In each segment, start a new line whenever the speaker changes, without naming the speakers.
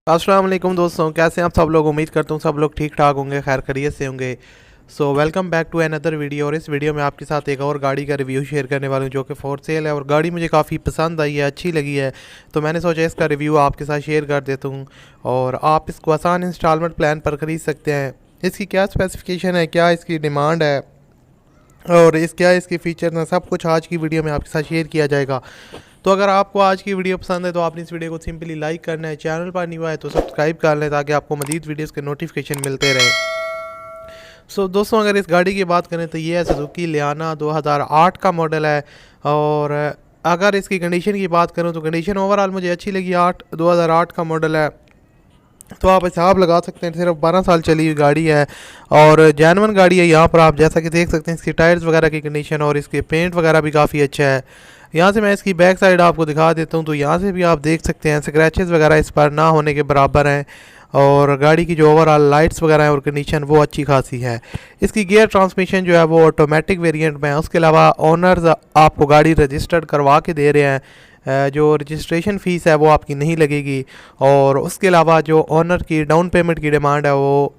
अस्सलाम वालेकुम दोस्तों, कैसे हैं आप सब लोग। उम्मीद करता हूँ सब लोग ठीक ठाक होंगे, खैर खैरियत से होंगे। So welcome back to another video. और इस वीडियो में आपके साथ एक और गाड़ी का रिव्यू शेयर करने वाला हूँ जो कि फॉर सेल है और गाड़ी मुझे काफ़ी पसंद आई है, अच्छी लगी है। तो मैंने सोचा इसका रिव्यू आपके साथ शेयर कर देता हूँ और आप इसको आसान इंस्टॉलमेंट प्लान पर ख़रीद सकते हैं। इसकी क्या स्पेसिफिकेशन है, क्या इसकी डिमांड है और क्या इसके फीचर्स हैं, सब कुछ आज की वीडियो में आपके साथ शेयर किया जाएगा। तो अगर आपको आज की वीडियो पसंद है तो आपने इस वीडियो को सिंपली लाइक करना है, चैनल पर नहीं हुआ है तो सब्सक्राइब कर लें ताकि आपको मज़ीद वीडियोस के नोटिफिकेशन मिलते रहे। सो दोस्तों, अगर इस गाड़ी की बात करें तो ये है सुजुकी लियाना, 2008 का मॉडल है। और अगर इसकी कंडीशन की बात करूँ तो कंडीशन ओवरऑल मुझे अच्छी लगी। 2008 का मॉडल है तो आप हिसाब लगा सकते हैं, सिर्फ 12 साल चली हुई गाड़ी है और जेन्युइन गाड़ी है। यहाँ पर आप जैसा कि देख सकते हैं इसकी टायर्स वगैरह की कंडीशन और इसके पेंट वगैरह भी काफ़ी अच्छा है। यहाँ से मैं इसकी बैक साइड आपको दिखा देता हूँ तो यहाँ से भी आप देख सकते हैं स्क्रैचेस वगैरह इस पर ना होने के बराबर हैं। और गाड़ी की जो ओवरऑल लाइट्स वगैरह है और कंडीशन वो अच्छी खासी है। इसकी गियर ट्रांसमिशन जो है वो ऑटोमेटिक वेरिएंट में है। उसके अलावा ओनर्स आपको गाड़ी रजिस्टर्ड करवा के दे रहे हैं, जो रजिस्ट्रेशन फ़ीस है वो आपकी नहीं लगेगी। और उसके अलावा जो ओनर की डाउन पेमेंट की डिमांड है वो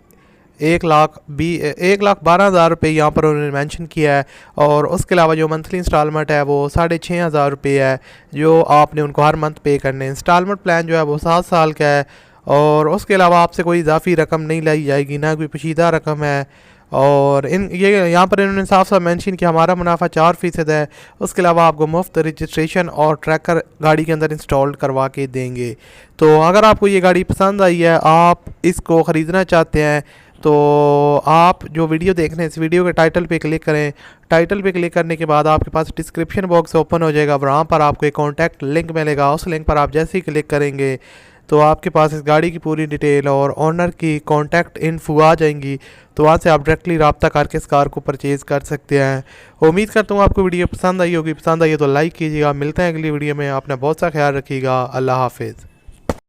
1,12,000 रुपये यहाँ पर उन्होंने मेंशन किया है। और उसके अलावा जो मंथली इंस्टॉलमेंट है वो 6,500 रुपये है जो आपने उनको हर मंथ पे करने। इंस्टॉलमेंट प्लान जो है वो 7 साल का है और उसके अलावा आपसे कोई इजाफी रकम नहीं लाई जाएगी, ना कोई पोशीदा रकम है। और ये यहाँ पर इन्होंने साफ साफ मेंशन किया हमारा मुनाफा 4% है। उसके अलावा आपको मुफ्त रजिस्ट्रेशन और ट्रैकर गाड़ी के अंदर इंस्टॉल करवा के देंगे। तो अगर आपको ये गाड़ी पसंद आई है, आप इसको ख़रीदना चाहते हैं, तो आप जो वीडियो देख रहे हैं इस वीडियो के टाइटल पे क्लिक करें। टाइटल पे क्लिक करने के बाद आपके पास डिस्क्रिप्शन बॉक्स ओपन हो जाएगा, वहाँ पर आपको एक कॉन्टैक्ट लिंक मिलेगा। उस लिंक पर आप जैसे ही क्लिक करेंगे तो आपके पास इस गाड़ी की पूरी डिटेल और ऑनर की कॉन्टैक्ट इन्फो आ जाएंगी। तो वहाँ से आप डायरेक्टली रब्ता करके इस कार को परचेज़ कर सकते हैं। उम्मीद करता हूँ आपको वीडियो पसंद आई होगी। पसंद आई है तो लाइक कीजिएगा। मिलते हैं अगली वीडियो में। आपने बहुत सा ख्याल रखिएगा। अल्लाह हाफिज़।